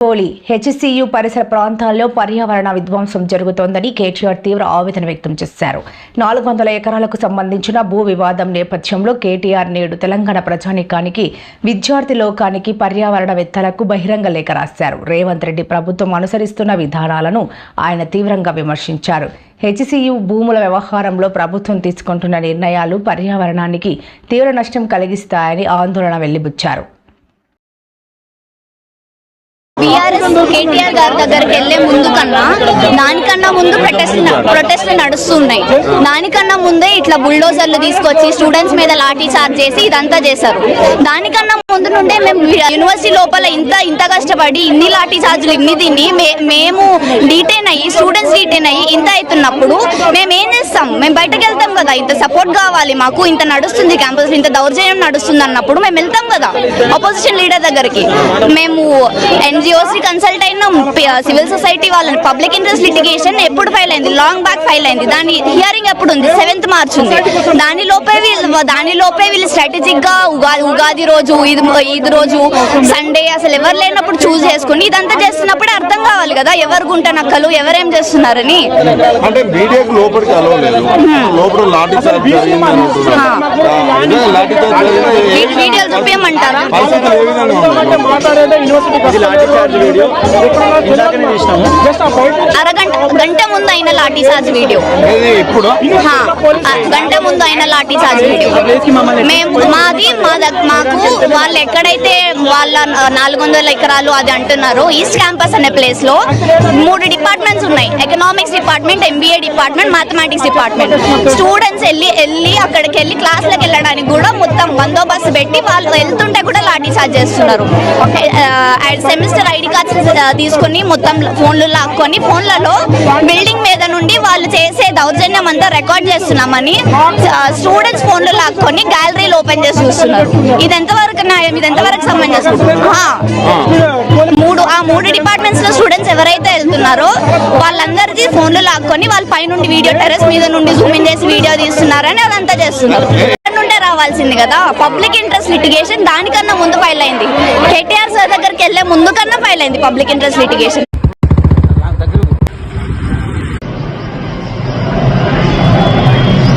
పోలి హెచ్సియు పరిసర ప్రాంతాల్లో పర్యావరణ విధ్వంసం జరుగుతోందని కేటీఆర్ తీవ్ర ఆవేదన వ్యక్తం చేశారు. 400 ఎకరాలకు సంబంధించిన భూ వివాదం నేపథ్యంలో కేటీఆర్ నేడు తెలంగాణ ప్రజానీకానికి, విద్యార్థి లోకానికి, పర్యావరణవేత్తలకు బహిరంగ లేఖ రాశారు. రేవంత్ రెడ్డి ప్రభుత్వం అనుసరిస్తున్న విధానాలను ఆయన తీవ్రంగా విమర్శించారు. హెచ్సియు భూముల వ్యవహారంలో ప్రభుత్వం తీసుకుంటున్న నిర్ణయాలు పర్యావరణానికి తీవ్ర నష్టం కలిగిస్తాయని ఆందోళన వెల్లిబుచ్చారు. కేటీఆర్ గారి దగ్గరికి వెళ్లే ముందు కన్నా దానికన్నా ముందు ప్రొటెస్ట్లు నడుస్తున్నాయి. దానికన్నా ముందే ఇట్లా బుల్డోజర్లు తీసుకొచ్చి స్టూడెంట్స్ మీద లాఠీ చార్జ్ చేసి ఇదంతా చేశారు. దానికన్నా ముందు నుండే మేము యూనివర్సిటీ లోపల ఇంత కష్టపడి ఇన్ని లాఠీ చార్జులు ఇన్ని తిని మేము డీటైన్ అయ్యి స్టూడెంట్స్ డీటైన్ అయ్యి ఇంత అవుతున్నప్పుడు మేము ఏం చేస్తాం? మేము బయటకు వెళ్తాం కదా. ఇంత సపోర్ట్ కావాలి మాకు, ఇంత నడుస్తుంది క్యాంపస్, ఇంత దౌర్జన్యం నడుస్తుంది అన్నప్పుడు మేము వెళ్తాం కదా అపోజిషన్ లీడర్ దగ్గరికి. మేము NGOs కన్సల్ట్ అయినాం, సివిల్ సొసైటీ వాళ్ళని. పబ్లిక్ ఇంట్రెస్ట్ లిటిగేషన్ ఎప్పుడు ఫైల్ అయింది? లాంగ్ బ్యాక్ ఫైల్ అయింది. దాని హియరింగ్ ఎప్పుడు ఉంది? 7th March ఉంది. దానిలోపే వీళ్ళు స్ట్రాటజిక్ గా ఉగాది రోజు, ఈద్ రోజు, సండే అసలు ఎవరు లేనప్పుడు చూస్ చేసుకుని ఇదంతా చేస్తున్నప్పుడే అర్థం కావాలి కదా ఎవరు గుంట నక్కలు, ఎవరేం చేస్తున్నారని. అంటే మీడియాకు లోపలికి అలవలేదు, లోపల లాఠీ చార్జ్ వీడియోలు చూపించమంటారా? గంట ముందు అయిన లాఠీ చార్జ్ వీడియో, గంట ముందు అయిన లాఠీ చార్జ్ వీడియో. మాకు వాళ్ళు ఎక్కడైతే వాళ్ళ 400 ఎకరాలు అది అంటున్నారో, ఈస్ట్ క్యాంపస్ అనే ప్లేస్ లో 3 డిపార్ట్మెంట్స్ ఉన్నాయి. Economics department, MBA department, mathematics department. Students వెళ్ళి అక్కడికి వెళ్ళి క్లాసులకు వెళ్ళడానికి కూడా మొత్తం బందోబస్తు పెట్టి వాళ్ళు వెళ్తుంటే కూడా లాఠీ చార్జ్ చేస్తున్నారు. సెమిస్టర్ ID కార్డ్స్ తీసుకుని మొత్తం ఫోన్లు లాక్కొని ఫోన్లలో బిల్డింగ్ మీద నుండి వాళ్ళు చేసే దౌర్జన్యం అంతా రికార్డ్ చేస్తున్నామని స్టూడెంట్స్ ఫోన్లు లాక్కొని గ్యాలరీలు ఓపెన్ చేసి చూస్తున్నారు. ఇది ఎంతవరకు న్యాయం? ఇది ఎంతవరకు సమంజసం? ఆ 3 డిపార్ట్మెంట్స్ లో స్టూడెంట్స్ ఎవరైతే వెళ్తున్నారో వాళ్ళందరిది ఫోన్లు లాక్కొని వాళ్ళ పైనుండి వీడియో, టెర్రస్ మీద నుండి జూమింగ్ చేసి వీడియో తీస్తున్నారని అదంతా చేస్తున్నారు. నుండే రావాల్సింది కదా పబ్లిక్ ఇంట్రెస్ట్ లిటిగేషన్. దానికన్నా ముందు ఫైల్ అయింది. కేటీఆర్ సార్ దగ్గరికి వెళ్లే ముందు కన్నా ఫైల్ అయింది పబ్లిక్ ఇంట్రెస్ట్ లిటిగేషన్.